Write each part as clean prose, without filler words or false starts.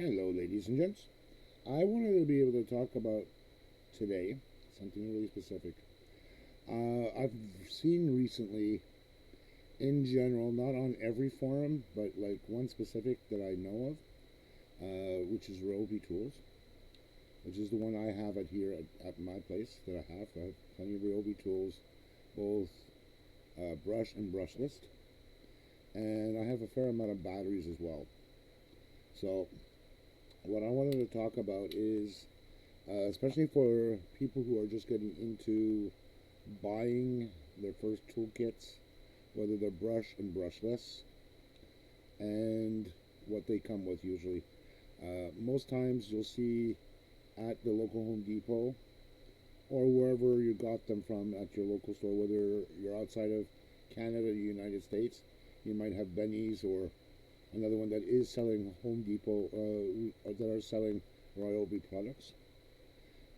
Hello, ladies and gents. I wanted to be able to talk about today something really specific. I've seen recently, in general, not on every forum, but like one specific that I know of, which is Ryobi Tools, which is the one I have at my place that I have. I have plenty of Ryobi tools, both brush and brushless, and I have a fair amount of batteries as well. So, what I wanted to talk about is especially for people who are just getting into buying their first toolkits, whether they're brush and brushless, and what they come with usually. Most times you'll see at the local Home Depot or wherever you got them from at your local store, whether you're outside of Canada or the United States, you might have Benny's or another one that is selling Home Depot, that are selling Ryobi products.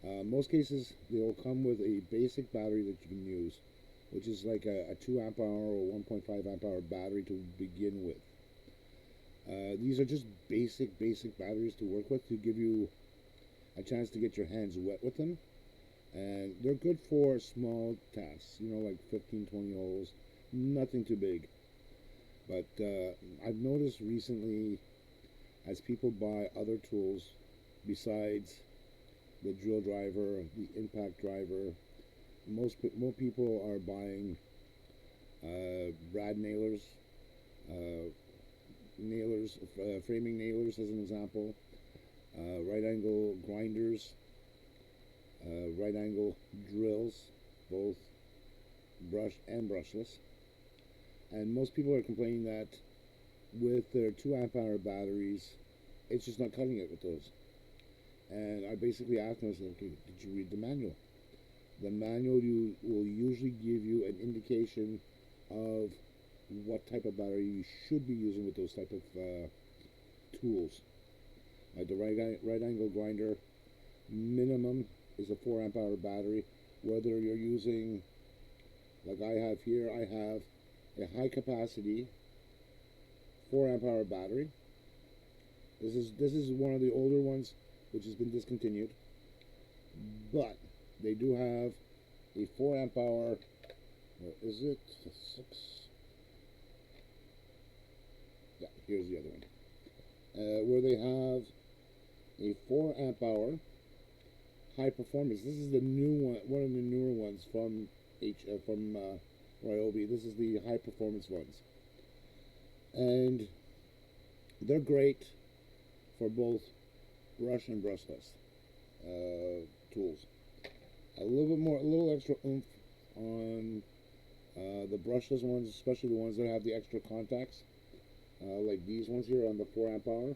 Most cases, they'll come with a basic battery that you can use, which is like a 2 amp hour or 1.5 amp hour battery to begin with. These are just basic batteries to work with to give you a chance to get your hands wet with them. And they're good for small tasks, like 15, 20 holes, nothing too big. But I've noticed recently, as people buy other tools besides the drill driver, the impact driver, most people are buying brad nailers, uh, framing nailers as an example, right angle grinders, right angle drills, both brush and brushless. And most people are complaining that with their 2 amp hour batteries, it's just not cutting it with those. And I basically asked them, I said, okay, did you read the manual? The manual will usually give you an indication of what type of battery you should be using with those type of tools. Like the right angle grinder, minimum is a 4 amp hour battery. Whether you're using, like I have here, I have a high capacity 4 amp hour battery. This is one of the older ones which has been discontinued, but they do have a 4 amp hour. What is it? 6. Yeah, here's the other one. Where they have a 4 amp hour high performance. This is the new one of the newer ones from Ryobi. This is the high performance ones, and they're great for both brush and brushless tools. A little extra oomph on the brushless ones, especially the ones that have the extra contacts, like these ones here on the 4 amp hour.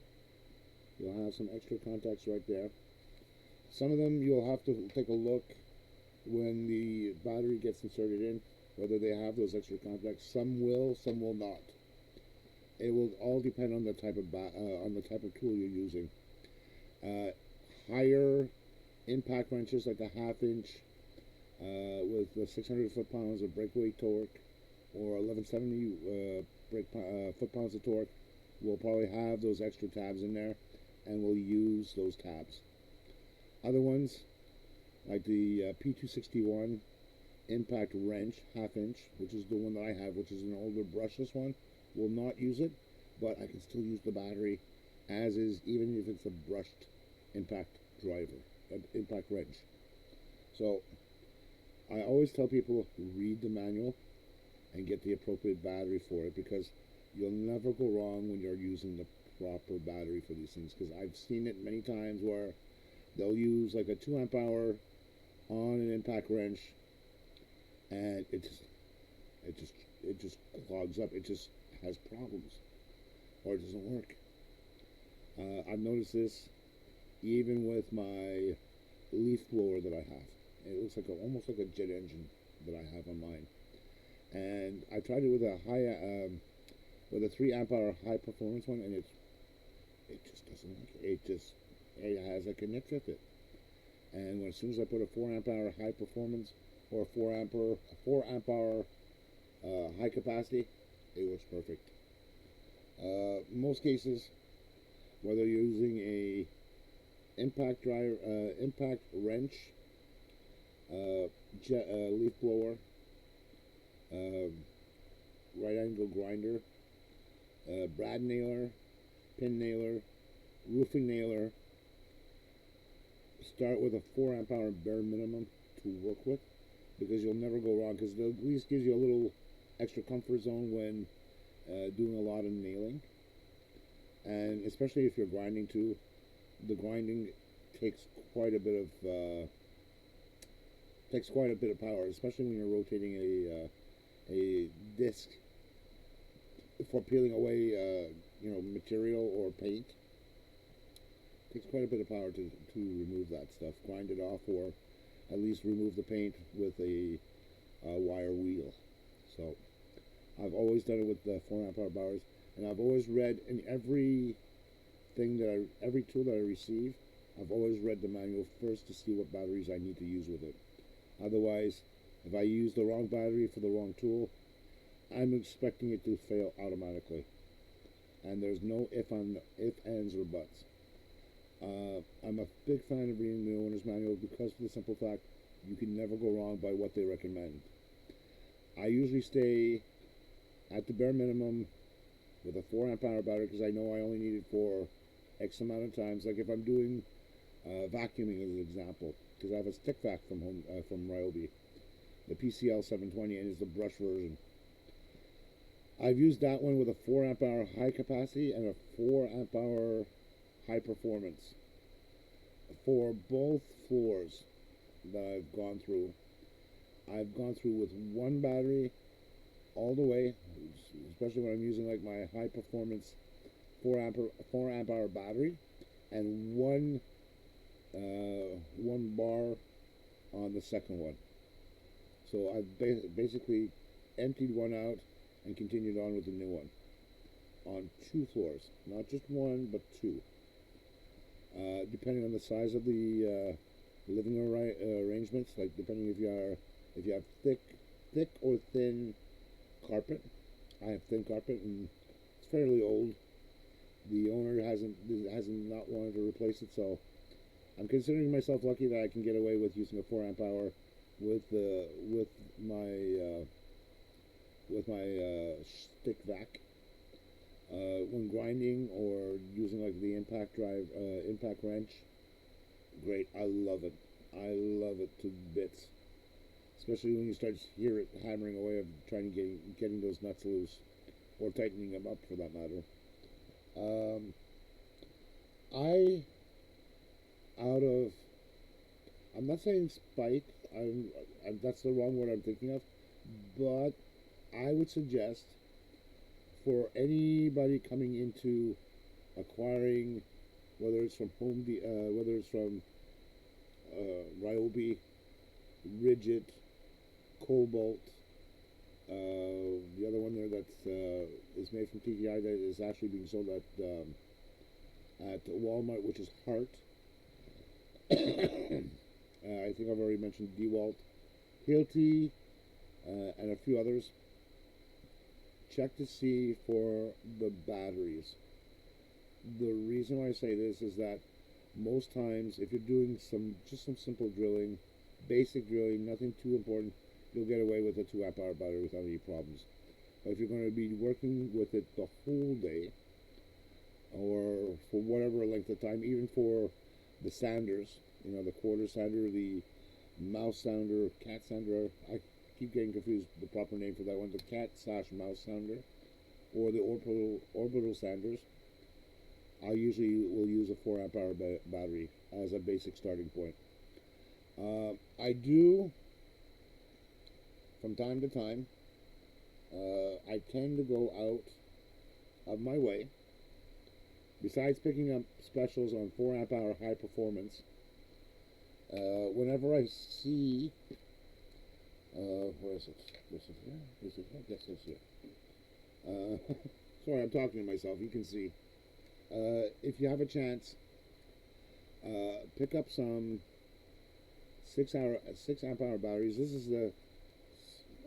You'll have some extra contacts right there. Some of them you'll have to take a look when the battery gets inserted in, whether they have those extra contacts. Some will, some will not. It will all depend on the type of tool you're using. Higher impact wrenches, like a half inch with 600 foot-pounds of breakaway torque, or 1170 foot-pounds of torque, will probably have those extra tabs in there, and will use those tabs. Other ones, like the P261 impact wrench, half inch, which is the one that I have, which is an older brushless one, will not use it, but I can still use the battery as is, even if it's a brushed impact driver, impact wrench. So I always tell people, read the manual and get the appropriate battery for it, because you'll never go wrong when you're using the proper battery for these things. Because I've seen it many times where they'll use like a 2 amp hour on an impact wrench, and it just clogs up. It just has problems, or it doesn't work. I've noticed this even with my leaf blower that I have. It looks like almost like a jet engine that I have on mine. And I tried it with with a 3 amp hour high performance one, and it just doesn't work. It has like a nick with it. And as soon as I put a 4 amp hour high performance or a 4 amp hour high capacity, it works perfect. Most cases, whether you're using a impact wrench, leaf blower, uh, right angle grinder, brad nailer, pin nailer, roofing nailer. Start with a 4 amp hour bare minimum to work with, because you'll never go wrong, because it at least gives you a little extra comfort zone when doing a lot of nailing, and especially if you're grinding too. The grinding takes quite a bit of power, especially when you're rotating a disc for peeling away material or paint. It takes quite a bit of power to remove that stuff, grind it off, or at least remove the paint with a wire wheel. So I've always done it with the 4 amp hour bars, and I've always read in every tool that I receive, I've always read the manual first to see what batteries I need to use with it. Otherwise, if I use the wrong battery for the wrong tool, I'm expecting it to fail automatically. And there's no if, ands, or buts. I'm a big fan of reading the owner's manual, because for the simple fact, you can never go wrong by what they recommend. I usually stay at the bare minimum with a 4 amp hour battery, because I know I only need it for X amount of times. Like if I'm doing vacuuming as an example, because I have a stick vac from Ryobi, the PCL 720, and it's the brush version. I've used that one with a 4 amp hour high capacity and a 4 amp hour high performance for both floors that I've gone through. I've gone through with one battery all the way, especially when I'm using like my high performance 4 amp hour battery, and one bar on the second one. So I've basically emptied one out and continued on with the new one on 2 floors, not just one but 2. Depending on the size of the living arrangements, like depending if you have thick or thin carpet. I have thin carpet, and it's fairly old. The owner hasn't not wanted to replace it, so I'm considering myself lucky that I can get away with using a 4 amp hour with my stick vac. When grinding or using like the impact wrench, great. I love it. I love it to bits. Especially when you start to hear it hammering away of trying to getting those nuts loose, or tightening them up for that matter. I'm not saying spite. That's the wrong word I'm thinking of, but I would suggest for anybody coming into acquiring, whether it's from Ryobi, Ridgid, Cobalt, the other one there that is made from TTI that is actually being sold at Walmart, which is Hart. I think I've already mentioned DeWalt, Hilti, and a few others. Check to see for the batteries. The reason why I say this is that most times, if you're doing some simple drilling, basic drilling, nothing too important, you'll get away with a 2 amp hour battery without any problems. But if you're going to be working with it the whole day, or for whatever length of time, even for the sanders, the quarter sander, the mouse sander, cat sander, I keep getting confused the proper name for that one, the cat/mouse sander, or the orbital sanders, I usually will use a 4 amp hour battery as a basic starting point. I do, from time to time, I tend to go out of my way, besides picking up specials on 4 amp hour high performance. Whenever I see, where is it? Is it here? Is it here? Yes, it's here. Sorry, I'm talking to myself. You can see. If you have a chance, pick up some 6 amp hour batteries. This is the,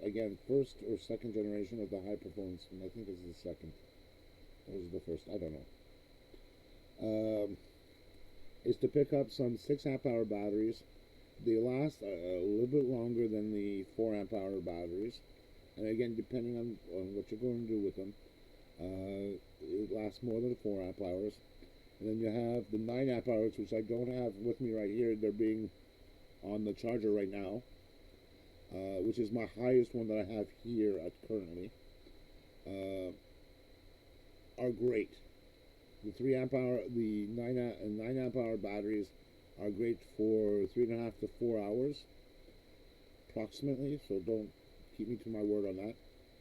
again, first or second generation of the high performance, and I think this is the second. Or is it the first? I don't know. um, is to pick up some 6 amp hour batteries. They last a little bit longer than the 4 amp hour batteries, and again, depending on what you're going to do with them, it lasts more than 4 amp hours. And then you have the 9 amp hours, which I don't have with me right here. They're being on the charger right now, which is my highest one that I have here at currently. Uh, are great. The 3 amp hour, the 9 amp hour batteries are great for 3.5 to 4 hours approximately. So don't keep me to my word on that.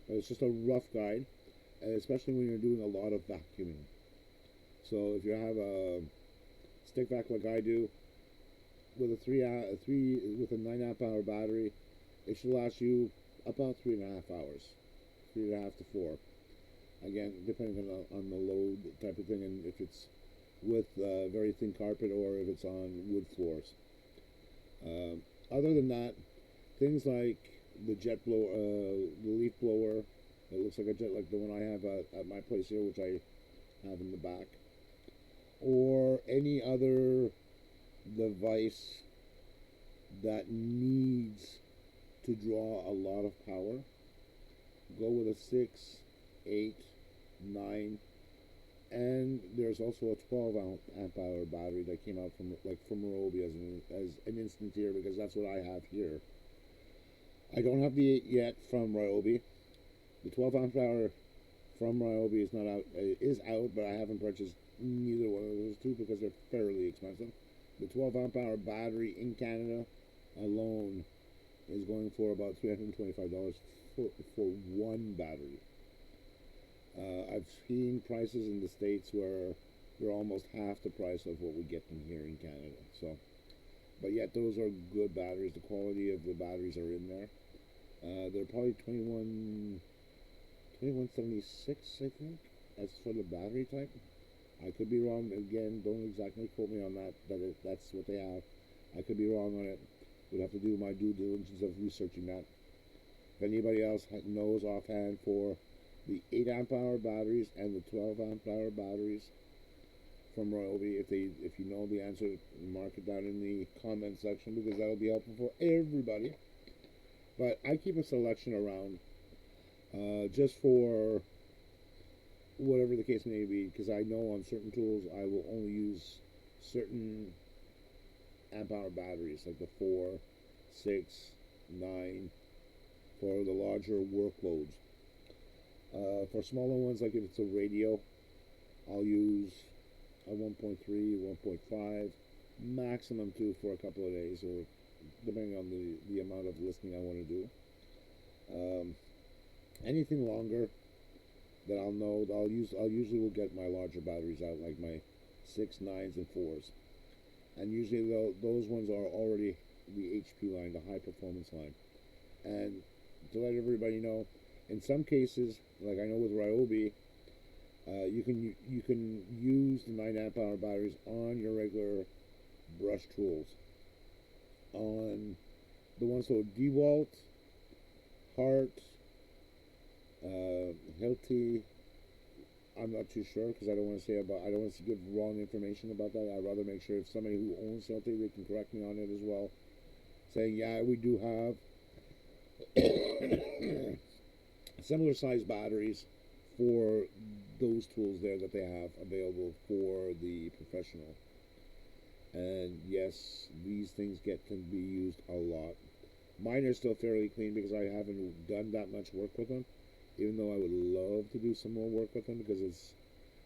But it's just a rough guide, especially when you're doing a lot of vacuuming. So if you have a stick vac like I do, with a 9 amp hour battery, it should last you about 3.5 hours, 3.5 to 4. Again, depending on the load type of thing, and if it's with very thin carpet or if it's on wood floors. Other than that, things like the jet blower, the leaf blower, it looks like a jet, like the one I have at my place here, which I have in the back, or any other device that needs to draw a lot of power, go with a 6, 8, 9, and there's also a 12 amp hour battery that came out from Ryobi as an instant here, because that's what I have here. I don't have the 8 yet from Ryobi. The 12 amp hour from Ryobi is not out. It is out, but I haven't purchased neither one of those two because they're fairly expensive. The 12 amp hour battery in Canada alone is going for about $325 for one battery. I've seen prices in the States where they're almost half the price of what we get them here in Canada. So, but yet those are good batteries. The quality of the batteries are in there. They're probably 2176, I think, as for the battery type. I could be wrong. Again, don't exactly quote me on that, but that's what they have. I could be wrong on it. Would have to do my due diligence of researching that. If anybody else knows offhand for the 8 amp hour batteries and the 12 amp hour batteries from Ryobi, if you know the answer, mark it down in the comment section, because that'll be helpful for everybody. But I keep a selection around just for whatever the case may be, because I know on certain tools I will only use certain amp hour batteries, like the 4, 6, 9, for the larger workloads. For smaller ones, like if it's a radio, I'll use a 1.3, 1.5, maximum 2 for a couple of days, or depending on the amount of listening I want to do. Anything longer that I'll know, I'll usually will get my larger batteries out, like my 6, 9s, and 4s. And usually those ones are already the HP line, the high performance line. And to let everybody know, in some cases, like I know with Ryobi, you can use the 9 amp hour batteries on your regular brush tools. On the ones so DeWalt, Hart, Hilti, I'm not too sure, because I don't want to give wrong information about that. I'd rather make sure if somebody who owns Hilti, they can correct me on it as well, saying yeah, we do have similar size batteries for those tools there that they have available for the professional. And yes, these things can be used a lot. Mine are still fairly clean because I haven't done that much work with them, even though I would love to do some more work with them, because it's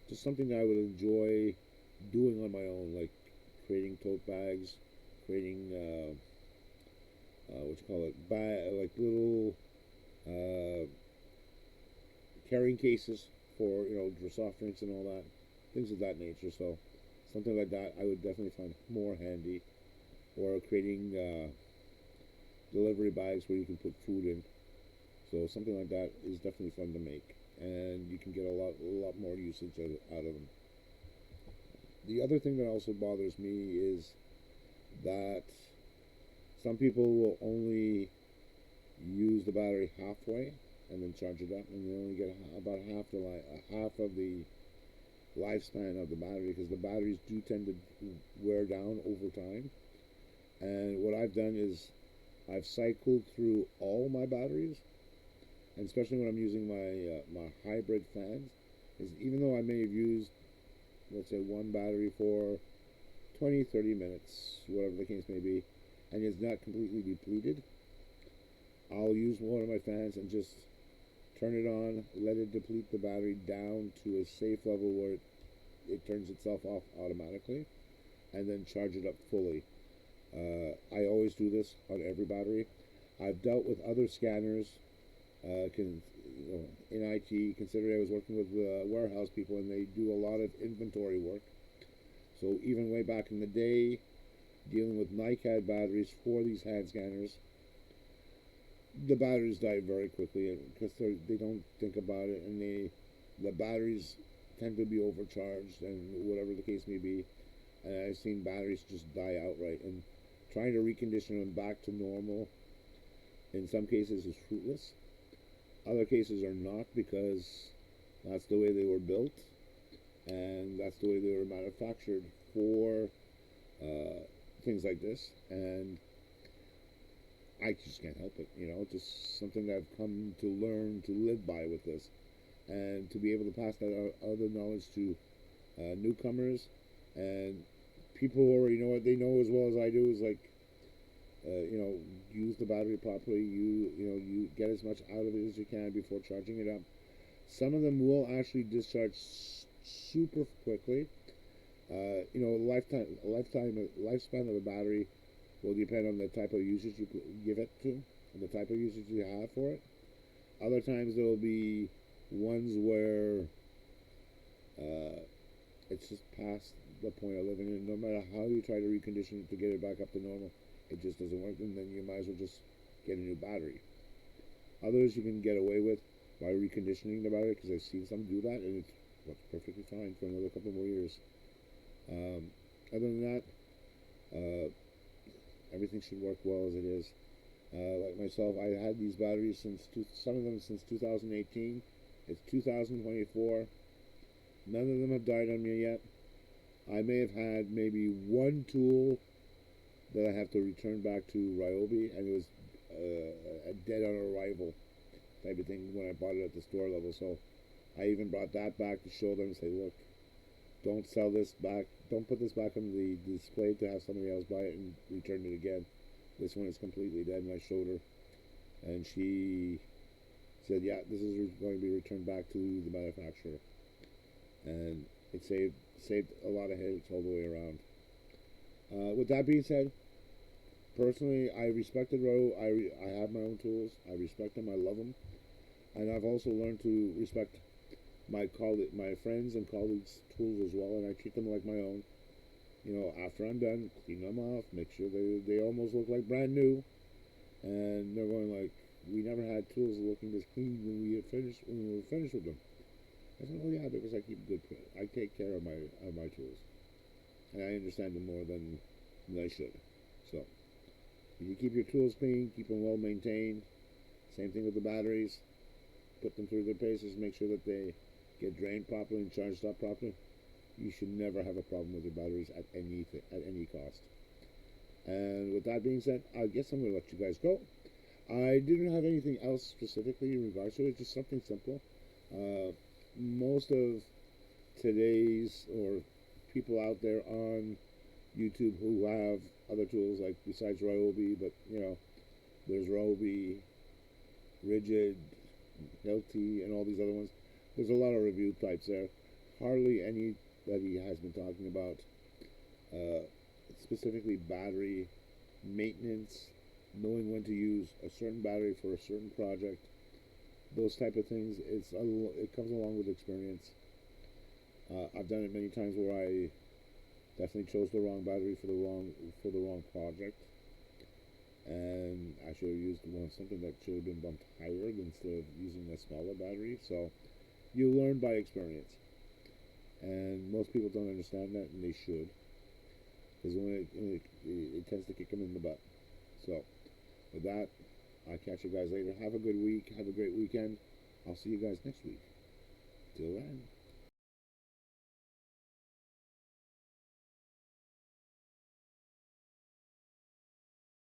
just something I would enjoy doing on my own, like creating tote bags, creating what you call it, like little carrying cases for soft drinks and all that, things of that nature. So something like that I would definitely find more handy, or creating delivery bags where you can put food in. So something like that is definitely fun to make, and you can get a lot more usage out of them. The other thing that also bothers me is that some people will only use the battery halfway and then charge it up, and you only get about half of the lifespan of the battery, because the batteries do tend to wear down over time. And what I've done is I've cycled through all my batteries, and especially when I'm using my hybrid fans, is even though I may have used, let's say, one battery for 20, 30 minutes, whatever the case may be, and it's not completely depleted, I'll use one of my fans and just turn it on, let it deplete the battery down to a safe level where it turns itself off automatically, and then charge it up fully. I always do this on every battery. I've dealt with other scanners. In IT, considering I was working with warehouse people, and they do a lot of inventory work. So even way back in the day, dealing with NiCad batteries for these hand scanners, the batteries die very quickly because they don't think about it, and the batteries tend to be overcharged and whatever the case may be. And I've seen batteries just die outright, and trying to recondition them back to normal in some cases is fruitless. Other cases are not, because that's the way they were built, and that's the way they were manufactured for things like this. And I just can't help it, just something that I've come to learn to live by with this, and to be able to pass that other knowledge to newcomers and people who already know it. They know as well as I do, is like, use the battery properly. You get as much out of it as you can before charging it up. Some of them will actually discharge super quickly. Lifespan of a battery will depend on the type of usage you give it to and the type of usage you have for it. Other times there will be ones where it's just past the point of living, and no matter how you try to recondition it to get it back up to normal, it just doesn't work, and then you might as well just get a new battery. Others you can get away with by reconditioning the battery, because I've seen some do that, and it works perfectly fine for another couple more years. Other than that, everything should work well as it is. Like myself, I had these batteries some of them since 2018. It's 2024. None of them have died on me yet. I may have had maybe one tool that I have to return back to Ryobi, and it was a dead on arrival type of thing when I bought it at the store level. So I even brought that back to show them and say, look, don't sell this back. Don't put this back on the display to have somebody else buy it and return it again. This one is completely dead. And I showed her, and she said, yeah, this is going to be returned back to the manufacturer. And it saved a lot of headaches all the way around. With that being said, personally, I respected Ryo. I have my own tools. I respect them. I love them. And I've also learned to respect my friends and colleagues' tools as well, and I treat them like my own. After I'm done, clean them off, make sure they almost look like brand new, and they're going like, we never had tools looking this clean when we were finished with them. I said, oh yeah, because I take care of my tools, and I understand them more than I should. So if you keep your tools clean, keep them well maintained. Same thing with the batteries. Put them through their paces, make sure that they get drained properly and charged up properly. You should never have a problem with your batteries at any cost. And with that being said, I guess I'm going to let you guys go. I didn't have anything else specifically in regards to it, just something simple. Most of today's, or people out there on YouTube who have other tools, like besides Ryobi, but there's Ryobi, Rigid, Hilti, and all these other ones. There's a lot of review types there. Hardly anybody has been talking about specifically battery maintenance, knowing when to use a certain battery for a certain project, those type of things. It comes along with experience. I've done it many times where I definitely chose the wrong battery for the wrong project, and I should have used something that should have been bumped higher instead of using a smaller battery. So you learn by experience, and most people don't understand that, and they should, because it tends to kick them in the butt. So with that, I'll catch you guys later. Have a good week. Have a great weekend. I'll see you guys next week. Till then.